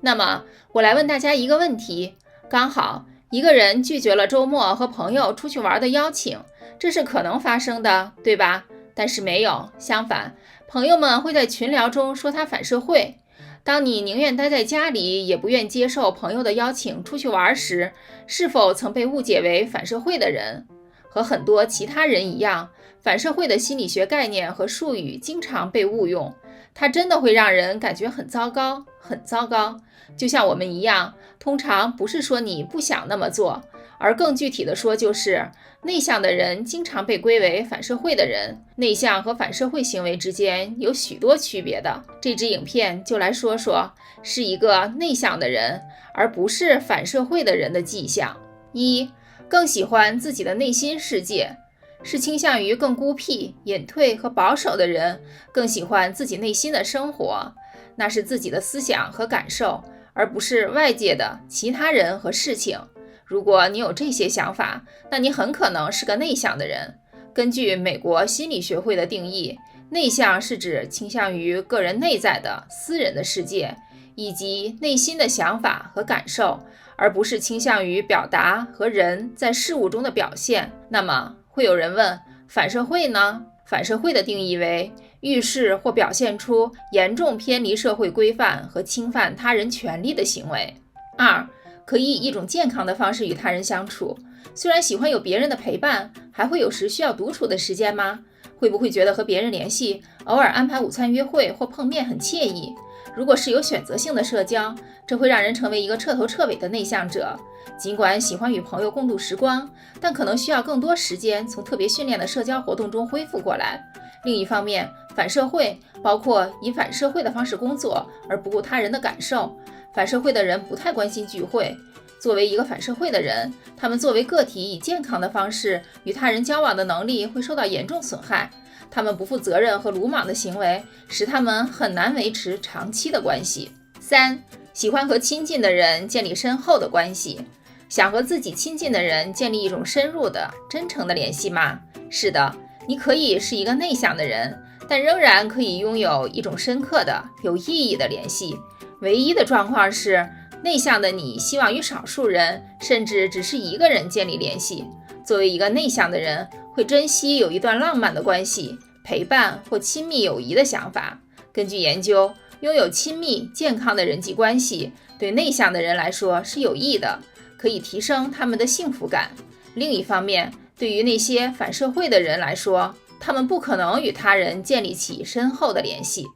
那么我来问大家一个问题，刚好一个人拒绝了周末和朋友出去玩的邀请，这是可能发生的，对吧？但是没有，相反，朋友们会在群聊中说他反社会。当你宁愿待在家里，也不愿接受朋友的邀请出去玩时，是否曾被误解为反社会的人？和很多其他人一样，反社会的心理学概念和术语经常被误用，它真的会让人感觉很糟糕，很糟糕。就像我们一样，通常不是说你不想那么做，而更具体的说就是内向的人经常被归为反社会的人。内向和反社会行为之间有许多区别的。这支影片就来说说是一个内向的人而不是反社会的人的迹象。一，更喜欢自己的内心世界，是倾向于更孤僻、隐退和保守的人，更喜欢自己内心的生活，那是自己的思想和感受，而不是外界的其他人和事情。如果你有这些想法，那你很可能是个内向的人。根据美国心理学会的定义，内向是指倾向于个人内在的私人的世界，以及内心的想法和感受，而不是倾向于表达和人在事物中的表现。那么会有人问，反社会呢？反社会的定义为预示或表现出严重偏离社会规范和侵犯他人权利的行为。二，可以以一种健康的方式与他人相处。虽然喜欢有别人的陪伴，还会有时需要独处的时间吗？会不会觉得和别人联系，偶尔安排午餐约会或碰面很惬意？如果是有选择性的社交，这会让人成为一个彻头彻尾的内向者。尽管喜欢与朋友共度时光，但可能需要更多时间从特别训练的社交活动中恢复过来。另一方面，反社会包括以反社会的方式工作，而不顾他人的感受。反社会的人不太关心聚会。作为一个反社会的人，他们作为个体以健康的方式与他人交往的能力会受到严重损害。他们不负责任和鲁莽的行为使他们很难维持长期的关系。三，喜欢和亲近的人建立深厚的关系。想和自己亲近的人建立一种深入的、真诚的联系吗？是的，你可以是一个内向的人，但仍然可以拥有一种深刻的、有意义的联系。唯一的状况是，内向的你希望与少数人，甚至只是一个人建立联系。作为一个内向的人，会珍惜有一段浪漫的关系、陪伴或亲密友谊的想法。根据研究，拥有亲密、健康的人际关系对内向的人来说是有益的，可以提升他们的幸福感。另一方面，对于那些反社会的人来说，他们不可能与他人建立起深厚的联系。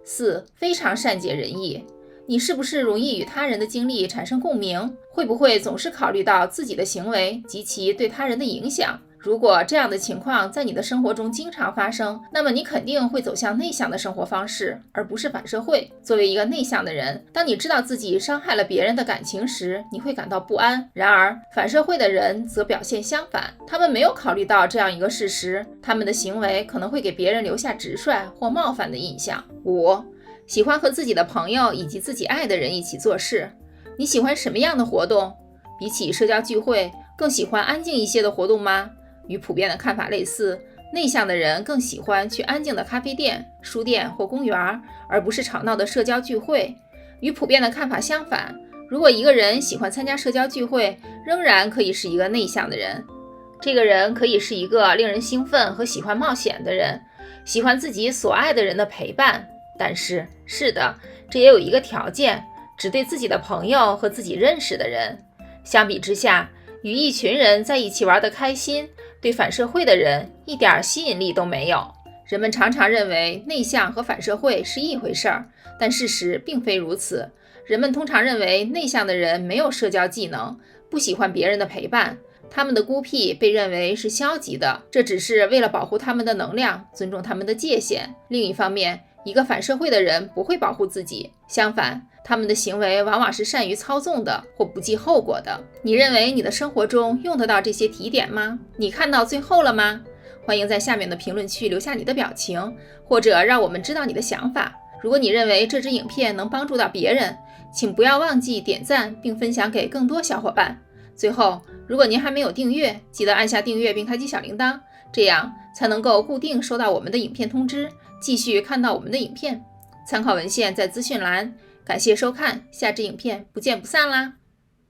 四，非常善解人意。你是不是容易与他人的经历产生共鸣？会不会总是考虑到自己的行为及其对他人的影响？如果这样的情况在你的生活中经常发生，那么你肯定会走向内向的生活方式，而不是反社会。作为一个内向的人，当你知道自己伤害了别人的感情时，你会感到不安。然而，反社会的人则表现相反，他们没有考虑到这样一个事实，他们的行为可能会给别人留下直率或冒犯的印象。五，喜欢和自己的朋友以及自己爱的人一起做事。你喜欢什么样的活动？比起社交聚会，更喜欢安静一些的活动吗？与普遍的看法类似，内向的人更喜欢去安静的咖啡店、书店或公园，而不是吵闹的社交聚会。与普遍的看法相反，如果一个人喜欢参加社交聚会，仍然可以是一个内向的人。这个人可以是一个令人兴奋和喜欢冒险的人，喜欢自己所爱的人的陪伴。但是，是的，这也有一个条件，只对自己的朋友和自己认识的人。相比之下，与一群人在一起玩得开心，对反社会的人一点吸引力都没有。人们常常认为内向和反社会是一回事儿，但事实并非如此。人们通常认为内向的人没有社交技能，不喜欢别人的陪伴，他们的孤僻被认为是消极的，这只是为了保护他们的能量，尊重他们的界限。另一方面，一个反社会的人不会保护自己，相反，他们的行为往往是善于操纵的或不计后果的。你认为你的生活中用得到这些提点吗？你看到最后了吗？欢迎在下面的评论区留下你的表情，或者让我们知道你的想法。如果你认为这支影片能帮助到别人，请不要忘记点赞并分享给更多小伙伴。最后，如果您还没有订阅，记得按下订阅并开启小铃铛，这样才能够固定收到我们的影片通知，继续看到我们的影片。参考文献在资讯栏，感谢收看，下支影片不见不散啦！